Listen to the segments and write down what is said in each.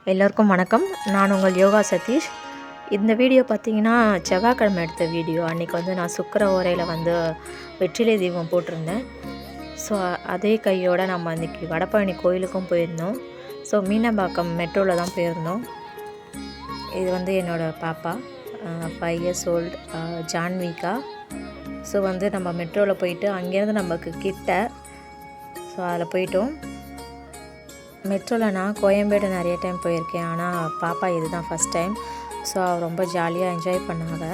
எல்லோருக்கும் வணக்கம். நான் உங்கள் யோகா சதீஷ். இந்த வீடியோ பார்த்தீங்கன்னா செவ்வாய்க்கிழமை எடுத்த வீடியோ. அன்றைக்கி வந்து நான் சுக்கிர ஓரையில் வந்து வெற்றிலை தீபம் போட்டிருந்தேன். ஸோ அதே கையோடு நம்ம அன்றைக்கி வடபழனி கோயிலுக்கும் போயிருந்தோம். ஸோ மீனம்பாக்கம் மெட்ரோவில் தான் போயிருந்தோம். இது வந்து என்னோடய பாப்பா 5 இயர்ஸ் ஓல்டு ஜான்விகா. ஸோ வந்து நம்ம மெட்ரோவில் போயிட்டு அங்கேருந்து நமக்கு கிட்ட ஸோ அதில் போயிட்டோம். மெட்ரோவில் நான் கோயம்பேடு நிறைய டைம் போயிருக்கேன். ஆனால் பாப்பா இதுதான் ஃபஸ்ட் டைம். ஸோ அவள் ரொம்ப ஜாலியாக என்ஜாய் பண்ணாங்க.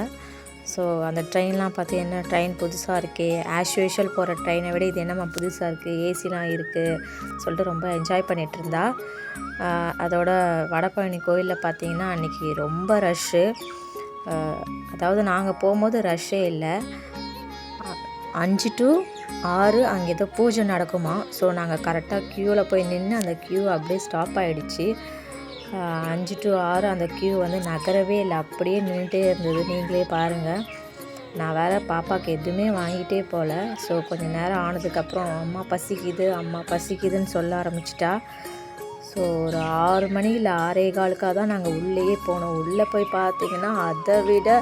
ஸோ அந்த ட்ரெயின்லாம் பார்த்து என்ன ட்ரெயின் புதுசாக இருக்கே, ஆஸ் யூஷுவல் போகிற ட்ரெயினை விட இது என்னம்மா புதுசாக இருக்குது, ஏசிலாம் இருக்குது சொல்லிட்டு ரொம்ப என்ஜாய் பண்ணிகிட்டு இருந்தா. அதோட வடபழனி கோயிலில் பார்த்தீங்கன்னா அன்றைக்கி ரொம்ப ரஷ்ஷு. அதாவது நாங்கள் போகும்போது ரஷ்ஷே இல்லை. 5 to 6 அங்கே ஏதோ பூஜை நடக்குமா. ஸோ நாங்கள் கரெக்டாக க்யூவில் போய் நின்று அந்த க்யூ அப்படியே ஸ்டாப் ஆகிடுச்சு. 5 to 6 அந்த க்யூ வந்து நகரவே இல்லை, அப்படியே நின்றுட்டே இருந்தது. நீங்களே பாருங்கள். நான் வேறு பாப்பாவுக்கு எதுவுமே வாங்கிட்டே போகல. ஸோ கொஞ்சம் நேரம் ஆனதுக்கப்புறம் அம்மா பசிக்குதுன்னு சொல்ல ஆரம்பிச்சிட்டா. ஸோ ஒரு 6 மணி இல்லை 6:15 தான் நாங்கள் உள்ளேயே போனோம். உள்ளே போய் பார்த்திங்கன்னா அதை விட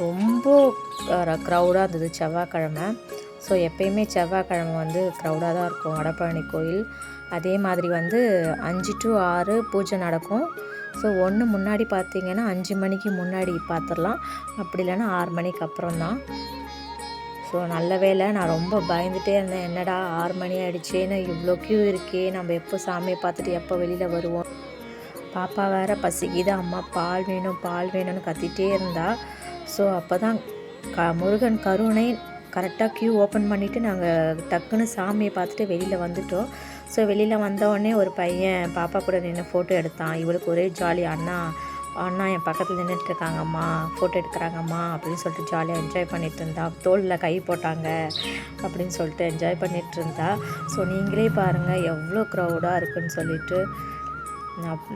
ரொம்ப க்ரௌடாக இருந்தது செவ்வாய்க்கிழமை. ஸோ எப்பயுமே செவ்வாய்க்கிழமை வந்து க்ரௌடாக தான் இருக்கும் வடபழனி கோயில். அதே மாதிரி வந்து 5 to 6 பூஜை நடக்கும். ஸோ ஒன்று முன்னாடி பார்த்திங்கன்னா 5 மணிக்கு முன்னாடி பார்த்துடலாம், அப்படி இல்லைன்னா 6 மணிக்கு அப்புறம் தான். ஸோ நல்ல வேளை. நான் ரொம்ப பயந்துகிட்டே இருந்தேன், என்னடா 6 மணி ஆகிடுச்சேன்னு, இவ்வளோ க்யூ இருக்கே, நம்ம எப்போ சாமியை பார்த்துட்டு எப்போ வெளியில் வருவோம். பாப்பா வேறு பசிக்குது, அம்மா பால் வேணும்னு கத்திகிட்டே இருந்தா. ஸோ அப்போ தான் முருகன் கருணை கரெக்டாக க்யூ ஓப்பன் பண்ணிவிட்டு நாங்கள் டக்குன்னு சாமியை பார்த்துட்டு வெளியில் வந்துவிட்டோம். ஸோ வெளியில் வந்தோடனே ஒரு பையன் பாப்பா கூட நின்று ஃபோட்டோ எடுத்தான். இவளுக்கு ஒரே ஜாலி, அண்ணா என் பக்கத்தில் நின்றுட்டுருக்காங்கம்மா, ஃபோட்டோ எடுக்கிறாங்கம்மா அப்படின்னு சொல்லிட்டு ஜாலியாக என்ஜாய் பண்ணிகிட்டு இருந்தா. தோளில் கை போட்டாங்க அப்படின்னு சொல்லிட்டு என்ஜாய் பண்ணிகிட்டு இருந்தா. ஸோ நீங்களே பாருங்கள் எவ்வளோ க்ரௌடாக இருக்குதுன்னு சொல்லிட்டு.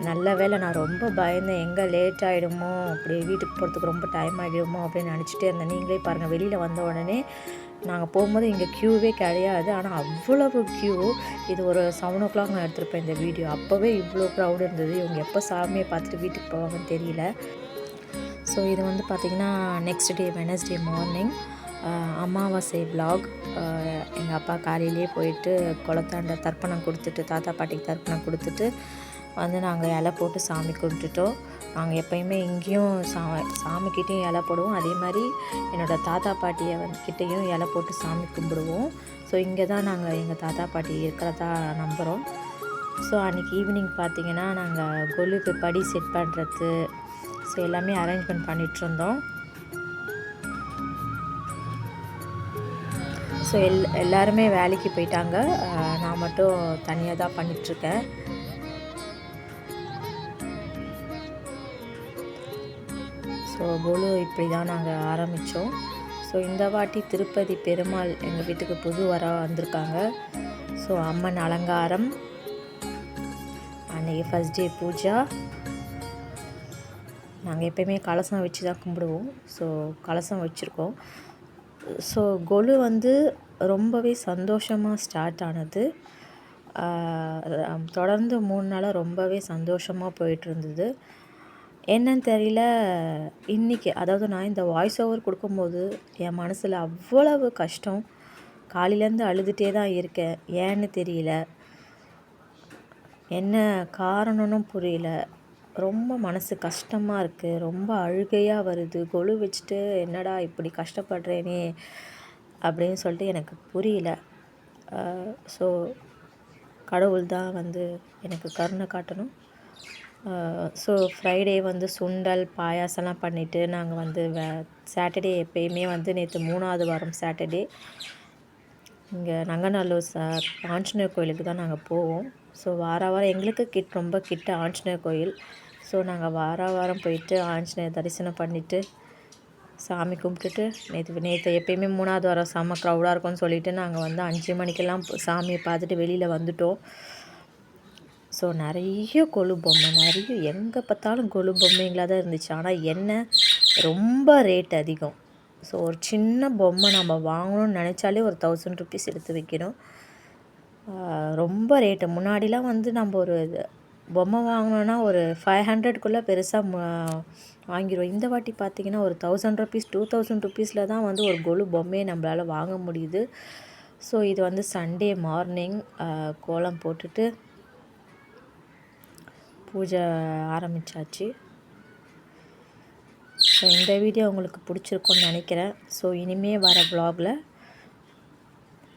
நல்ல வேளை. நான் ரொம்ப பயந்தேன், எங்கே லேட் ஆகிடுமோ, அப்படியே வீட்டுக்கு போகிறதுக்கு ரொம்ப டைம் ஆகிடுமோ அப்படின்னு நினச்சிட்டே இருந்தேன். நீங்களே பாருங்கள், வெளியில் வந்த உடனே நாங்கள் போகும்போது இங்கே க்யூவே கிடையாது, ஆனால் அவ்வளவு க்யூ. இது ஒரு 7 o'clock நான் எடுத்திருப்பேன் இந்த வீடியோ. அப்போவே இவ்வளோ க்ரௌடு இருந்தது. இவங்க எப்போ சாமியை பார்த்துட்டு வீட்டுக்கு போவாங்கன்னு தெரியல. ஸோ இது வந்து பார்த்திங்கன்னா நெக்ஸ்ட் டே வெனஸ்டே மார்னிங் அமாவாசை விலாக். எங்கள் அப்பா காலையிலே போயிட்டு குளத்தாண்ட தர்ப்பணம் கொடுத்துட்டு, தாத்தா பாட்டிக்கு தர்ப்பணம் கொடுத்துட்டு வந்து நாங்கள் இலை போட்டு சாமி கும்பிட்டுட்டோம். நாங்கள் எப்போயுமே இங்கேயும் சாமிக்கிட்டேயும் இலை போடுவோம், அதே மாதிரி என்னோடய தாத்தா பாட்டியை கிட்டேயும் இலை போட்டு சாமி கும்பிடுவோம். ஸோ இங்கே தான் நாங்கள் எங்கள் தாத்தா பாட்டி இருக்கிறதா நம்புகிறோம். ஸோ அன்றைக்கி ஈவினிங் பார்த்திங்கன்னா நாங்கள் கொலுக்கு படி செட் பண்ணுறது, ஸோ எல்லாமே அரேஞ்ச்மெண்ட் பண்ணிகிட்ருந்தோம். ஸோ எல்லாருமே வேலைக்கு போயிட்டாங்க, நான் மட்டும் தனியாக தான் பண்ணிகிட்ருக்கேன். ஸோ கொலு இப்படி தான் நாங்கள் ஆரம்பித்தோம். ஸோ இந்த வாட்டி திருப்பதி பெருமாள் எங்கள் வீட்டுக்கு புது வந்திருக்காங்க. ஸோ அம்மன் அலங்காரம், அன்றைக்கி ஃபஸ்ட் டே பூஜா. நாங்கள் எப்போயுமே கலசம் வச்சு தான் கும்பிடுவோம். ஸோ கலசம் வச்சுருக்கோம். ஸோ கொலு வந்து ரொம்பவே சந்தோஷமாக ஸ்டார்ட் ஆனது. தொடர்ந்து 3 நாளாக ரொம்பவே சந்தோஷமாக போயிட்டுருந்தது. என்னன்னு தெரியல, இன்றைக்கி அதாவது நான் இந்த வாய்ஸ் ஓவர் கொடுக்கும்போது என் மனசில் அவ்வளவு கஷ்டம். காலையிலேருந்து அழுதுகிட்டே தான் இருக்கேன். ஏன்னு தெரியல, என்ன காரணம்னு புரியல. ரொம்ப மனசு கஷ்டமாக இருக்குது, ரொம்ப அழுகையாக வருது. கொலு வச்சுட்டு என்னடா இப்படி கஷ்டப்படுறேனே அப்படின்னு சொல்லிட்டு எனக்கு புரியல. ஸோ கடவுள் தான் வந்து எனக்கு கருணை காட்டணும். ஸோ ஃப்ரைடே வந்து சுண்டல் பாயாசம்லாம் பண்ணிவிட்டு நாங்கள் வந்து சாட்டர்டே எப்பயுமே வந்து நேற்று 3வது வாரம் சாட்டர்டே இங்கே நங்கநல்லூர் ஆஞ்சநேயர் கோயிலுக்கு தான் நாங்கள் போவோம். ஸோ வாரம் எங்களுக்கு ரொம்ப கிட்ட ஆஞ்சநேயர் கோயில். ஸோ நாங்கள் வாரம் போயிட்டு ஆஞ்சநேயர் தரிசனம் பண்ணிவிட்டு சாமி கும்பிட்டுட்டு நேற்று எப்பயுமே 3வது வாரம் செம்ம க்ரௌடாக இருக்கும்னு சொல்லிவிட்டு நாங்கள் வந்து 5 மணிக்கெல்லாம் சாமியை பார்த்துட்டு வெளியில் வந்துவிட்டோம். ஸோ நிறைய கொலு பொம்மை, எங்கே பார்த்தாலும் கொலு பொம்மைங்களாக தான் இருந்துச்சு. ஆனால் என்ன ரொம்ப ரேட் அதிகம். ஸோ ஒரு சின்ன பொம்மை நம்ம வாங்கணும்னு நினச்சாலே ஒரு 1000 rupees எடுத்து வைக்கணும். ரொம்ப ரேட்டு. முன்னாடிலாம் வந்து நம்ம ஒரு பொம்மை வாங்கணுன்னா ஒரு 500க்குள்ளே பெருசாக வாங்கிடுவோம். இந்த வாட்டி பார்த்திங்கன்னா ஒரு 1000 ருபீஸ் 2000 ருபீஸில் தான் வந்து ஒரு கொலு பொம்மையை நம்மளால் வாங்க முடியுது. ஸோ இது வந்து சண்டே மார்னிங் கோலம் போட்டுட்டு பூஜை ஆரம்பித்தாச்சு. ஸோ இந்த வீடியோ உங்களுக்கு பிடிச்சிருக்குன்னு நினைக்கிறேன். ஸோ இனிமேல் வர வ்ளாகில்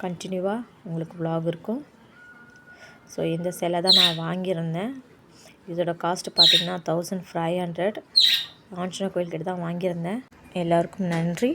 கண்டினியூவாக உங்களுக்கு வ்ளாக் இருக்கும். ஸோ இந்த சிலை தான் நான் வாங்கியிருந்தேன். இதோட காஸ்ட்டு பார்த்திங்கன்னா 1500 ஆஞ்சநேயர் கோயில்கிட்ட தான் வாங்கியிருந்தேன். எல்லாருக்கும் நன்றி.